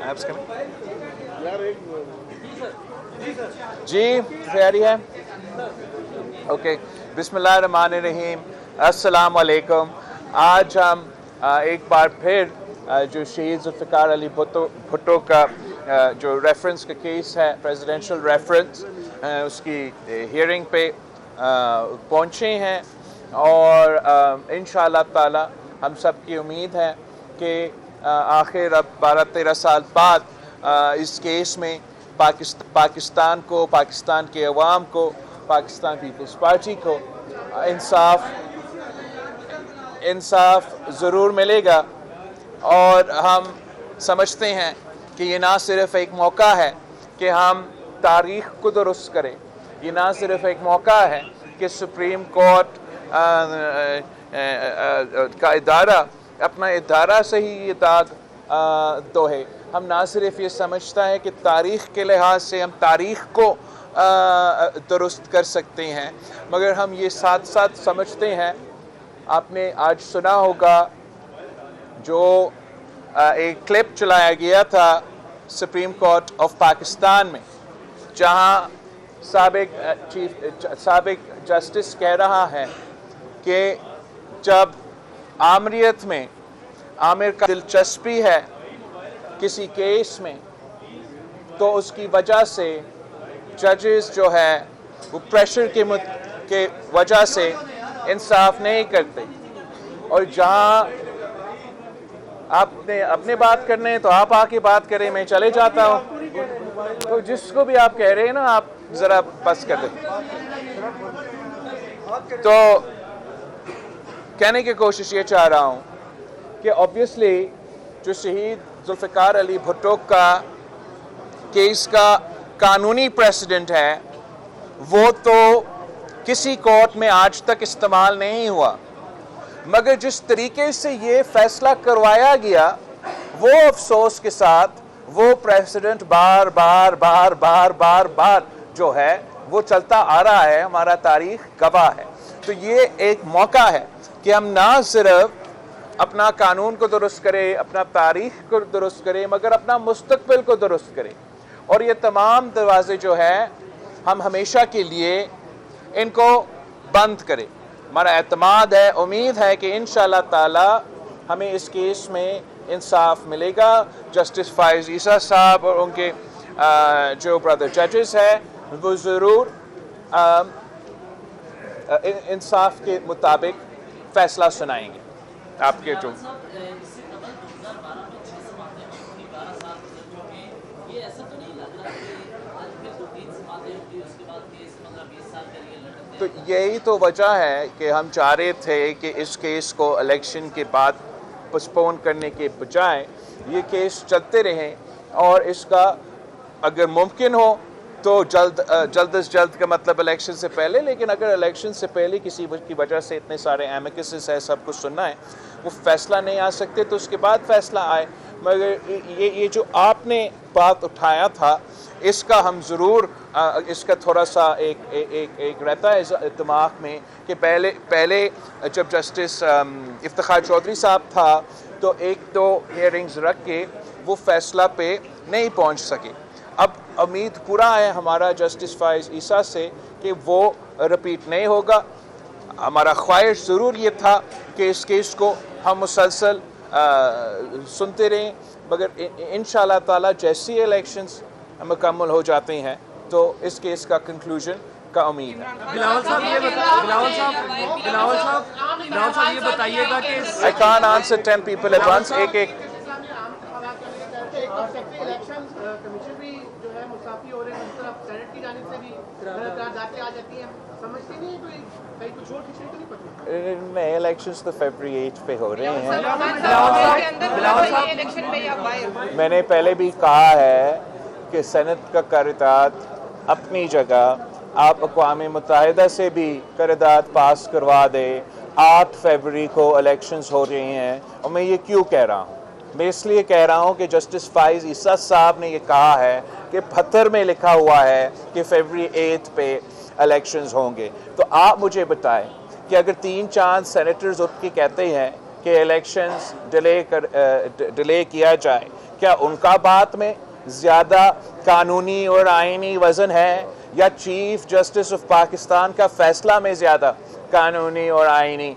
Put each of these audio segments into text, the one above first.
Apps करें जी, तैयारी है? ओके, बिस्मिल्लाहिर्रहमानिर्रहीम, अस्सलाम वालेकुम। आज हम एक बार फिर जो शहीद जुल्फ़िकार अली भुट्टो का जो रेफरेंस का केस है, प्रेसिडेंशियल रेफरेंस, उसकी हियरिंग पे पहुँचे हैं और इंशाअल्लाह ताला हम सब की उम्मीद है कि आखिर अब 12-13 साल बाद इस केस में पाकिस्तान को, पाकिस्तान के अवाम को, पाकिस्तान पीपल्स पार्टी को इंसाफ ज़रूर मिलेगा। और हम समझते हैं कि ये ना सिर्फ़ एक मौका है कि हम तारीख़ को दुरुस्त करें, ये ना सिर्फ़ एक मौका है कि सुप्रीम कोर्ट का इदारा अपना इदारा से ही ये दाग दोहे। हम ना सिर्फ ये समझता है कि तारीख़ के लिहाज से हम तारीख़ को दुरुस्त कर सकते हैं, मगर हम ये साथ साथ समझते हैं, आपने आज सुना होगा जो एक क्लिप चलाया गया था सुप्रीम कोर्ट ऑफ पाकिस्तान में, जहां साबिक जस्टिस कह रहा है कि जब आमरीत में आमिर का दिलचस्पी है किसी केस में, तो उसकी वजह से जजेस जो है वो प्रेशर के वजह से इंसाफ नहीं करते। और जहां आपने अपने बात करने हैं तो आप आके बात करें, मैं चले जाता हूं। तो जिसको भी आप कह रहे हैं ना, आप ज़रा बस कर दें। तो कहने की कोशिश ये चाह रहा हूं कि ऑब्वियसली जो शहीद जुल्फ़िकार अली भुट्टो का केस का कानूनी प्रेसिडेंट है, वो तो किसी कोर्ट में आज तक इस्तेमाल नहीं हुआ, मगर जिस तरीके से ये फैसला करवाया गया, वो अफसोस के साथ वो प्रेसिडेंट बार बार जो है वो चलता आ रहा है, हमारा तारीख गवाह है। तो ये एक मौका है कि हम ना सिर्फ अपना कानून को दुरुस्त करें, अपना तारीख को दुरुस्त करें, मगर अपना मुस्तकबिल को दुरुस्त करें। और ये तमाम दरवाजे जो है हम हमेशा के लिए इनको बंद करें। हमारा एतमाद है, उम्मीद है कि इंशाअल्लाह ताला हमें इस केस में इंसाफ मिलेगा। जस्टिस फाइज़ ईसा साहब और उनके जो ब्रदर जजेस हैं, वो ज़रूर इंसाफ के मुताबिक फ़ैसला सुनाएंगे। आपके जो तो यही तो वजह है कि हम चाह रहे थे कि इस केस को इलेक्शन के बाद पोस्टपोन करने के बजाय ये केस चलते रहें, और इसका अगर मुमकिन हो तो जल्द अज जल्द का मतलब इलेक्शन से पहले, लेकिन अगर इलेक्शन से पहले किसी की वजह से इतने सारे एमिकसेस है, सब कुछ सुनना है, वो फैसला नहीं आ सकते, तो उसके बाद फैसला आए। मगर ये जो आपने बात उठाया था, इसका हम ज़रूर इसका थोड़ा सा एक रहता है दिमाग में कि पहले जब जस्टिस इफ्तिखार चौधरी साहब था, तो एक दो हियरिंग्स रख के वो फैसला पे नहीं पहुंच सके। अब उम्मीद पूरा है हमारा जस्टिस फाइज़ ईसा से कि वो रिपीट नहीं होगा। हमारा ख्वाहिश ज़रूर ये था कि इस केस को हम मुसलसल सुनते रहें, मगर इंशाअल्लाह ताला जैसी इलेक्शंस मुकम्मल हो जाते हैं तो इस केस का कंक्लूजन का उम्मीद है। बिलावल साहब ये बताइएगा कि I can't answer 10 people at once. एक कमीशन भी जो है मुसाफी हो रहे हैं, उस तरफ सेनेट की जानिब से भी करारदादें आ जाती हैं, समझते नहीं कोई कहीं कुछ और खिंचने तो नहीं पड़ती। नए इलेक्शंस तो फरवरी 8 पे हो रहे हैं। मैंने पहले भी कहा है कि सेनेट का करारदाद अपनी जगह, आप अक़वाम मुत्तहिदा से भी करारदाद पास करवा दे। 8 फरवरी को इलेक्शंस हो रही हैं, और मैं ये क्यों कह रहा हूँ? मैं इसलिए कह रहा हूँ कि जस्टिस फाइज़ ईसा साहब ने ये कहा है कि पत्थर में लिखा हुआ है कि फरवरी 8 पे इलेक्शंस होंगे। तो आप मुझे बताएं कि अगर 3-4 सेनेटर्स उठ के कहते हैं कि इलेक्शंस डिले किया जाए, क्या उनका बात में ज़्यादा कानूनी और आईनी वज़न है या चीफ जस्टिस ऑफ पाकिस्तान का फैसला में ज़्यादा कानूनी और आईनी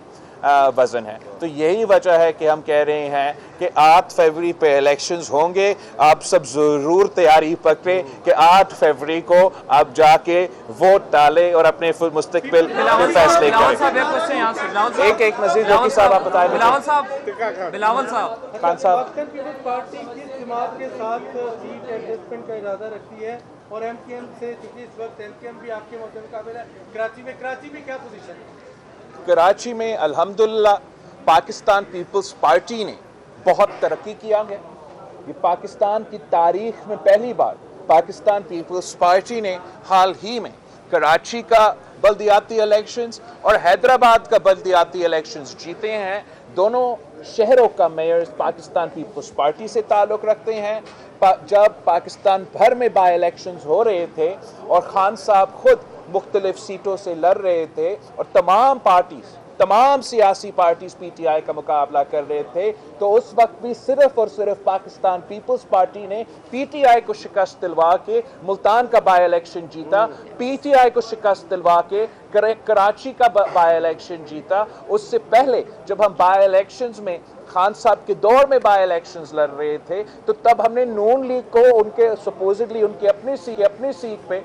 वज़न है? तो यही वजह है कि हम कह रहे हैं कि 8 फरवरी पे इलेक्शंस होंगे। आप सब ज़रूर तैयारी पकड़े कि 8 फरवरी को आप जाके वोट डालें और अपने मुस्तकबिल के फैसले करें। एक नज़ीर जोकी साहब आप बताएं। बिलावल साहब खान साहब, पीपल्स पार्टी किस जमात के साथ सीट एडजस्टमेंट का इरादा रखती है और एमकेएम से, क्योंकि इस वक्त एमकेएम भी आपके मुकाबले है कराची में क्या पोजीशन है? कराची में अल्हम्दुलिल्लाह पाकिस्तान पीपल्स पार्टी ने बहुत तरक्की किया है। ये पाकिस्तान की तारीख में पहली बार पाकिस्तान पीपल्स पार्टी ने हाल ही में कराची का बल्दियाती इलेक्शंस और हैदराबाद का बल्दियाती इलेक्शंस जीते हैं। दोनों शहरों का मेयर्स पाकिस्तान पीपल्स पार्टी से ताल्लुक़ रखते हैं। जब पाकिस्तान भर में बाई इलेक्शंस हो रहे थे और खान साहब खुद मुख्तलिफ सीटों से लड़ रहे थे और तमाम सियासी पार्टीज पीटीआई का मुकाबला कर रहे थे, तो उस वक्त भी सिर्फ और सिर्फ पाकिस्तान पीपल्स पार्टी ने पीटीआई को शिकस्त दिलवा के मुल्तान का बाई इलेक्शन जीता, पीटीआई को शिकस्त दिलवा के कराची का बाई इलेक्शन जीता। उससे पहले जब हम बाई इलेक्शंस में खान साहब के दौर में बाई इलेक्शंस लड़ रहे थे, तो तब हमने नून लीग को उनके सपोजिटली उनकी अपनी सीट पे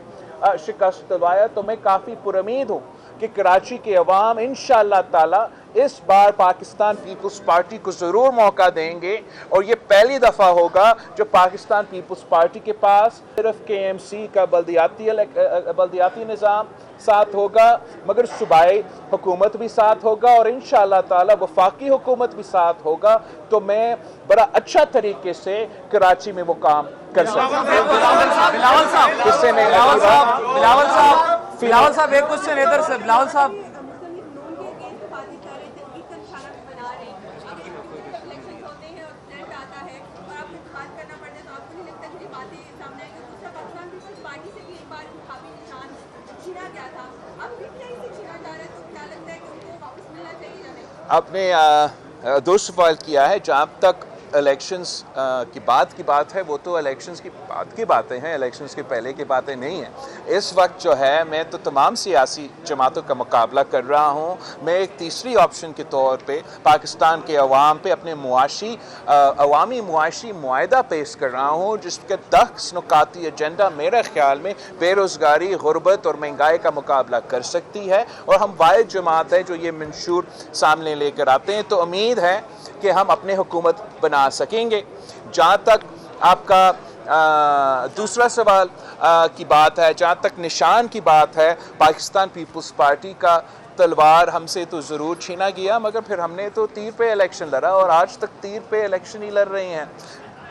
शिकस्त दिलवाया। तो मैं काफ़ी पुरउम्मीद हूँ कि कराची के अवाम इंशाअल्लाह ताला इस बार पाकिस्तान पीपल्स पार्टी को ज़रूर मौका देंगे और ये पहली दफ़ा होगा जब पाकिस्तान पीपल्स पार्टी के पास सिर्फ केएमसी का बल्दियाती निज़ाम साथ होगा, मगर सूबाई हुकूमत भी साथ होगा और इंशाअल्लाह ताला वफाकी हुकूमत भी साथ होगा। तो मैं बड़ा अच्छा तरीके से कराची में वो काम कर सकता हूँ। बिलावल साहब एक क्वेश्चन इधर से। बिलावल साहब, आपने दुरुस्त सवाल किया है। जहाँ तक इलेक्शंस की बात है, वो तो इलेक्शंस की बात की बातें हैं, इलेक्शंस के पहले की बातें नहीं हैं। इस वक्त जो है मैं तो तमाम सियासी जमातों का मुकाबला कर रहा हूँ। मैं एक तीसरी ऑप्शन के तौर पे पाकिस्तान के अवाम पे अपने अवामी मुआशी मुआहदा पेश कर रहा हूँ, जिसके 10 नुकाती एजेंडा मेरे ख्याल में बेरोज़गारी, गुर्बत और महंगाई का मुकाबला कर सकती है और हम वाहिद जमात है जो ये मंशूर सामने लेकर आते हैं। तो उम्मीद है कि हम अपने हुकूमत बना सकेंगे। जहाँ तक आपका दूसरा सवाल की बात है, जहाँ तक निशान की बात है, पाकिस्तान पीपल्स पार्टी का तलवार हमसे तो ज़रूर छीना गया, मगर फिर हमने तो तीर पे इलेक्शन लड़ा और आज तक तीर पे इलेक्शन ही लड़ रहे हैं।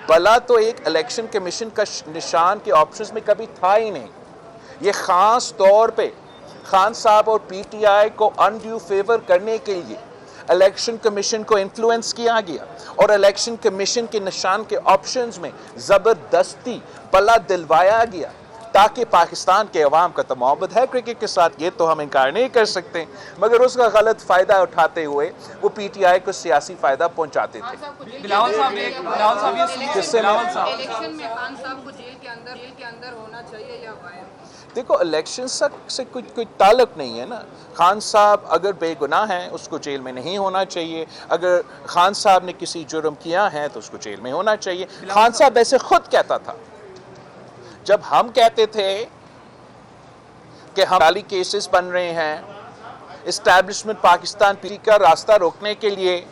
भला तो एक इलेक्शन कमीशन का निशान के ऑप्शंस में कभी था ही नहीं। ये ख़ास तौर पे खान साहब और पीटीआई को अनड्यू फेवर करने के लिए इलेक्शन कमीशन को इन्फ्लुएंस किया गया और इलेक्शन कमीशन के निशान के ऑप्शंस में ज़बरदस्ती बला दिलवाया गया ताकि पाकिस्तान के अवाम का तो मोहब्बत है क्रिकेट के साथ, ये तो हम इनकार नहीं कर सकते, मगर उसका गलत फ़ायदा उठाते हुए वो पीटीआई को सियासी फ़ायदा पहुंचाते थे। बिलावल साहब इलेक्शन में खान साहब को जेल के अंदर होना चाहिए या बाहर? देखो, इलेक्शन से कोई ताल्लुक नहीं है ना। खान साहब अगर बेगुनाह हैं उसको जेल में नहीं होना चाहिए, अगर खान साहब ने किसी जुर्म किया है तो उसको जेल में होना चाहिए। खान साहब ऐसे खुद कहता था, जब हम कहते थे कि हम जाली केसेस बन रहे हैं, इस्टेब्लिशमेंट पाकिस्तान पीटी का रास्ता रोकने के लिए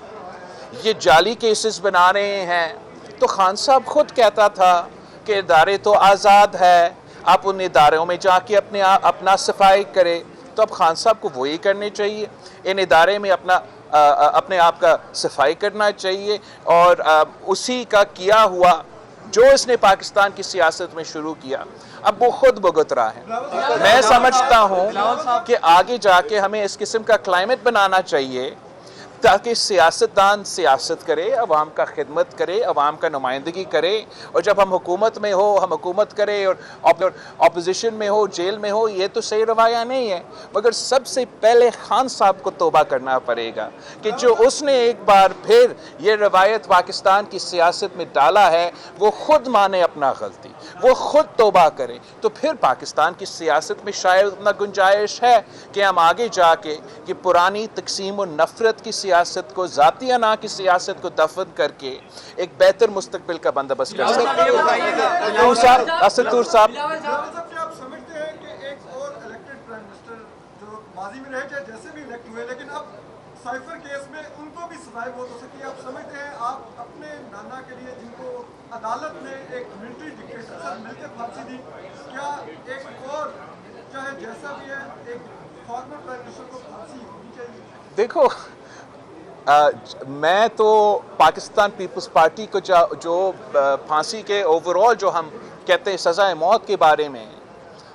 ये जाली केसेस बना रहे हैं, तो खान साहब खुद कहता था कि इदारे तो आज़ाद है, आप उन इदारों में जाके अपना सफाई करें। तो अब खान साहब को वही करने चाहिए, इन इदारे में अपने आप का सफाई करना चाहिए और उसी का किया हुआ जो इसने पाकिस्तान की सियासत में शुरू किया अब वो खुद भुगत रहा है। मैं समझता हूँ कि आगे जाके हमें इस किस्म का क्लाइमेट बनाना चाहिए ताकि सियासतदान सियासत करे, अवाम का खिदमत करे, अवाम का नुमाइंदगी करे, और जब हम हुकूमत में हो हम हुकूमत करें और अपोजिशन में हो जेल में हो, ये तो सही रवाया नहीं है। मगर सबसे पहले खान साहब को तौबा करना पड़ेगा कि जो उसने एक बार फिर ये रवायत पाकिस्तान की सियासत में डाला है वो खुद माने अपना गलती, वो खुद तौबा करे, तो फिर पाकिस्तान की सियासत में शायद उतना गुंजाइश है कि हम आगे जाके कि पुरानी तकसीम और नफरत की सियासत को, ज़ाती अना की सियासत को दफन करके एक बेहतर मुस्तकबिल का बंदोबस्त कर सकते हैं। तूर साहब, असद तूर साहब, आप समझते हैं कि एक और इलेक्टेड प्राइम मिनिस्टर जो माजी में रहे चाहे जैसे भी इलेक्ट हुए, लेकिन अब साइफर केस में उनको भी सजाएं बहुत हो सकती है। आप समझते हैं आप अपने नाना के लिए जिनको अदालत ने एक मिलिट्री डिक्टेटर से मिलकर फांसी दी, क्या एक और चाहे जैसा भी है एक फॉर्मर प्राइम मिनिस्टर को फांसी होनी चाहिए? देखो मैं तो पाकिस्तान पीपल्स पार्टी को जो फांसी के ओवरऑल जो हम कहते हैं सज़ाए मौत के बारे में,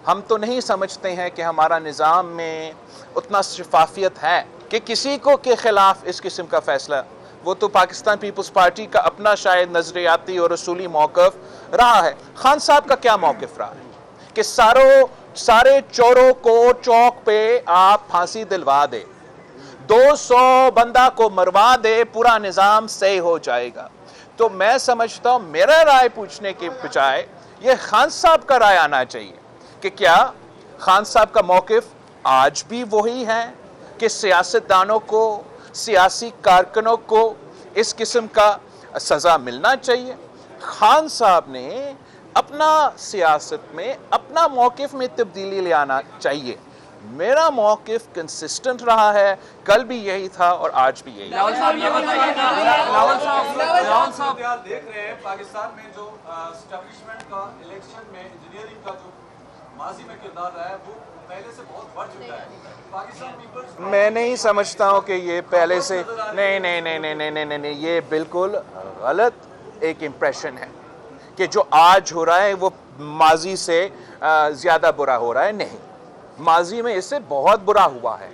हम तो नहीं समझते हैं कि हमारा निज़ाम में उतना शफाफियत है कि किसी को के ख़िलाफ़ इस किस्म का फ़ैसला, वो तो पाकिस्तान पीपल्स पार्टी का अपना शायद नज़रियाती और रसूली मौक़िफ़ रहा है। खान साहब का क्या मौक़िफ़ रहा है कि सारे चोरों को चौक पे आप फांसी दिलवा दे, 200 बंदा को मरवा दे, पूरा निज़ाम सही हो जाएगा। तो मैं समझता हूँ मेरा राय पूछने के बजाय ये खान साहब का राय आना चाहिए कि क्या खान साहब का मौक़िफ़ आज भी वही है कि सियासतदानों को, सियासी कारकुनों को इस किस्म का सज़ा मिलना चाहिए। खान साहब ने अपना सियासत में अपना मौक़िफ़ में तब्दीली ले आना चाहिए। मेरा मौक़िफ़ कंसिस्टेंट रहा है, कल भी यही था और आज भी यही। बिलावल साहब ये बताइए ना, बिलावल साहब आप देख रहे हैं पाकिस्तान में जो एस्टेब्लिशमेंट का इलेक्शन में इंजीनियरिंग का जो माजी में किरदार रहा है वो पहले से बहुत बढ़ चुका है। पाकिस्तान पीपल्स, मैं नहीं समझता हूँ कि ये पहले से, नहीं, ये बिल्कुल गलत एक इम्प्रेशन है कि जो आज हो रहा है वो माजी से ज़्यादा बुरा हो रहा है। नहीं, माजी में इससे बहुत बुरा हुआ है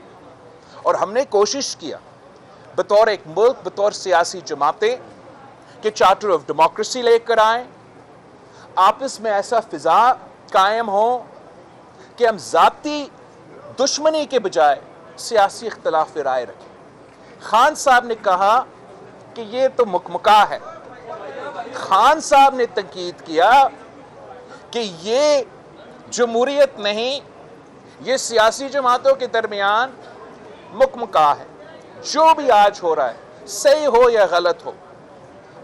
और हमने कोशिश किया बतौर एक मुल्क, बतौर सियासी जमातें कि चार्टर ऑफ डेमोक्रेसी लेकर आए, आपस में ऐसा फिजा कायम हो कि हम ज़ाती दुश्मनी के बजाय सियासी इख्तलाफ राय रखें। खान साहब ने कहा कि ये तो मुकमुका है। खान साहब ने तंकीद किया कि ये जमहूरियत नहीं, ये सियासी जमातों के दरमियान मुकमुका है। जो भी आज हो रहा है, सही हो या गलत हो,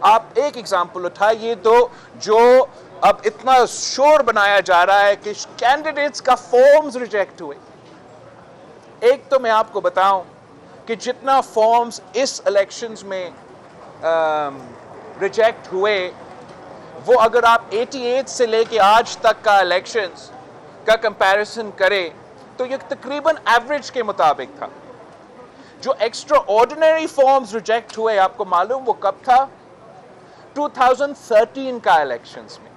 आप एक एग्जाम्पल उठाइए तो जो अब इतना शोर बनाया जा रहा है कि कैंडिडेट्स का फॉर्म्स रिजेक्ट हुए। एक तो मैं आपको बताऊं कि जितना फॉर्म्स इस इलेक्शंस में रिजेक्ट हुए, वो अगर आप 88 से लेके आज तक का इलेक्शंस का कंपैरिजन करें तो ये तकरीबन एवरेज के मुताबिक था। जो एक्स्ट्रा ऑर्डिनरी फॉर्म्स रिजेक्ट हुए, आपको मालूम वो कब था? 2013 का इलेक्शंस में,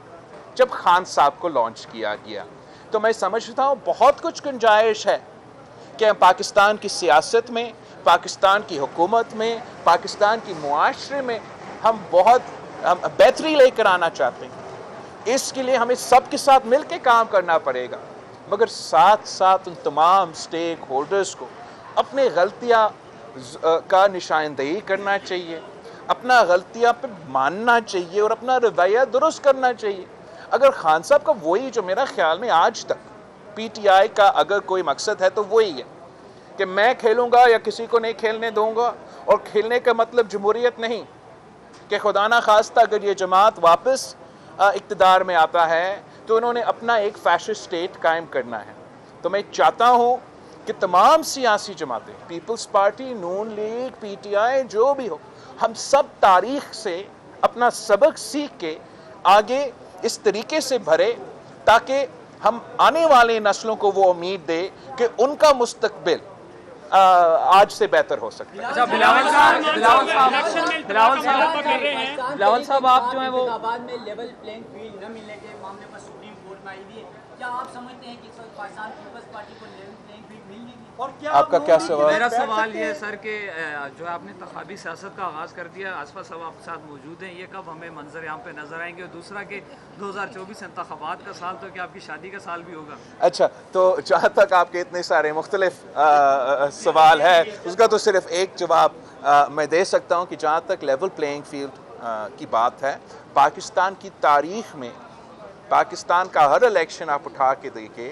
जब खान साहब को लॉन्च किया गया। तो मैं समझता हूँ बहुत कुछ गुंजाइश है कि हम पाकिस्तान की सियासत में, पाकिस्तान की हुकूमत में, पाकिस्तान की मुआशरे में हम बेहतरी लेकर आना चाहते हैं। इसके लिए हमें सबके साथ मिलकर काम करना पड़ेगा, मगर साथ साथ उन तमाम स्टेक होल्डर्स को अपने गलतियाँ का निशानदेही करना चाहिए, अपना गलतियाँ पे मानना चाहिए और अपना रवैया दुरुस्त करना चाहिए। अगर खान साहब का वही, जो मेरा ख्याल में आज तक पीटीआई का अगर कोई मकसद है तो वही है कि मैं खेलूँगा या किसी को नहीं खेलने दूँगा, और खेलने का मतलब जमहूरियत नहीं कि खुदा ना खास्ता अगर ये जमात वापस इक़्तिदार में आता है तो उन्होंने अपना एक फैशिस्ट स्टेट कायम करना है। तो मैं चाहता हूँ कि तमाम सियासी जमातें, पीपल्स पार्टी, नून लीग, पीटीआई, जो भी हो, हम सब तारीख से अपना सबक सीख के आगे इस तरीके से भरे ताकि हम आने वाले नस्लों को वो उम्मीद दे कि उनका मुस्तकबिल आज से बेहतर हो सकता है। अच्छा, बिलावल साहब आप जो है वो बाद में लेवल प्लेइंग फील्ड न मिलने के मामले पर सुप्रीम कोर्ट में आई हुई है। क्या आप समझते हैं कि पाकिस्तान पीपल्स पार्टी को लेवल प्लेइंग फील्ड मिल गई? और क्या आपका क्या सवाल? मेरा सवाल ये है सर कि जो आपने इंतखाबी सियासत का आगाज़ कर दिया, आसपास सब आपके साथ मौजूद हैं, ये कब हमें मंजर यहाँ पे नजर आएंगे? और दूसरा कि 2024 इंतखाबात का साल, तो क्या आपकी शादी का साल भी होगा? अच्छा, तो जहाँ तक आपके इतने सारे मुख्तलिफ सवाल है, उसका तो सिर्फ एक जवाब मैं दे सकता हूँ कि जहाँ तक लेवल प्लेइंग फील्ड की बात है, पाकिस्तान की तारीख में पाकिस्तान का हर इलेक्शन आप उठा के देखें,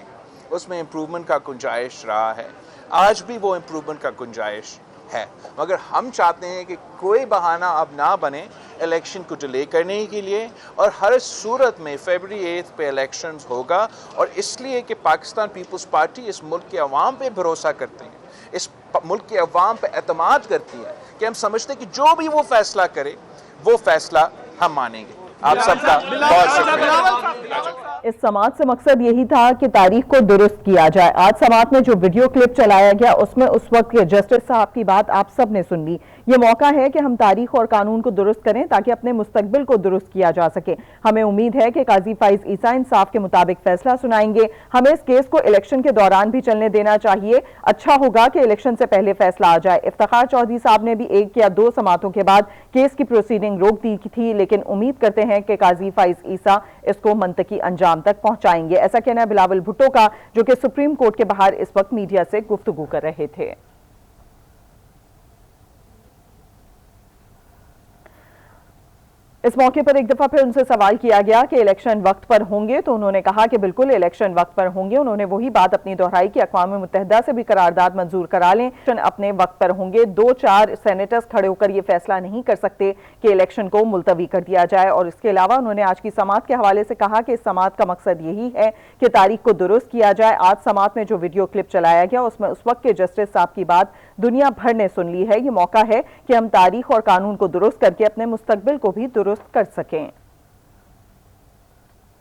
उसमें इम्प्रूवमेंट का गुंजाइश रहा है। आज भी वो इम्प्रूवमेंट का गुंजाइश है, मगर हम चाहते हैं कि कोई बहाना अब ना बने इलेक्शन को डिले करने के लिए, और हर सूरत में फरवरी 8 पे इलेक्शंस होगा। और इसलिए कि पाकिस्तान पीपल्स पार्टी इस मुल्क के अवाम पे भरोसा करते हैं, इस मुल्क के अवाम पे एतमाद करती है कि हम समझते हैं कि जो भी वो फैसला करे वो फैसला हम मानेंगे। आप सबका बहुत शुक्रिया। इस समाअत से मकसद यही था कि तारीख को दुरुस्त किया जाए। आज समाअत में जो वीडियो क्लिप चलाया गया उसमें उस वक्त के जस्टिस साहब की बात आप सब ने सुन ली। ये मौका है कि हम तारीख और कानून को दुरुस्त करें ताकि अपने मुस्तकबिल को दुरुस्त किया जा सके। हमें उम्मीद है कि काजी फाइज ईसा इंसाफ के मुताबिक फैसला सुनाएंगे। हमें इस केस को इलेक्शन के दौरान भी चलने देना चाहिए। अच्छा होगा कि इलेक्शन से पहले फैसला आ जाए। इफ्तिखार चौधरी साहब ने भी 1 या 2 समाअतों के बाद केस की प्रोसीडिंग रोक दी थी, लेकिन उम्मीद करते हैं कि काजी फाइज ईसा इसको मंतकी अंजाम तक पहुंचाएंगे। ऐसा कहना है बिलावल भुट्टो का, जो कि सुप्रीम कोर्ट के बाहर इस वक्त मीडिया से गुफ्तगू कर रहे थे। इस मौके पर एक दफा फिर उनसे सवाल किया गया कि इलेक्शन वक्त पर होंगे, तो उन्होंने कहा कि बिल्कुल इलेक्शन वक्त पर होंगे। उन्होंने वही बात अपनी दोहराई कि अक़वाम मुत्तहिदा से भी करारदाद मंजूर करा लें, इलेक्शन अपने वक्त पर होंगे। 2-4 सेनेटर्स खड़े होकर ये फैसला नहीं कर सकते कि इलेक्शन को मुलतवी कर दिया जाए। और इसके अलावा उन्होंने आज की समाअत के हवाले से कहा कि इस समाअत का मकसद यही है कि तारीख को दुरुस्त किया जाए। आज समाअत में जो वीडियो क्लिप चलाया गया उसमें उस वक्त के जस्टिस साहब की बात दुनिया भर ने सुन ली है। ये मौका है कि हम तारीख और कानून को दुरुस्त करके अपने मुस्तकबिल को भी दुरुस्त कर सकें।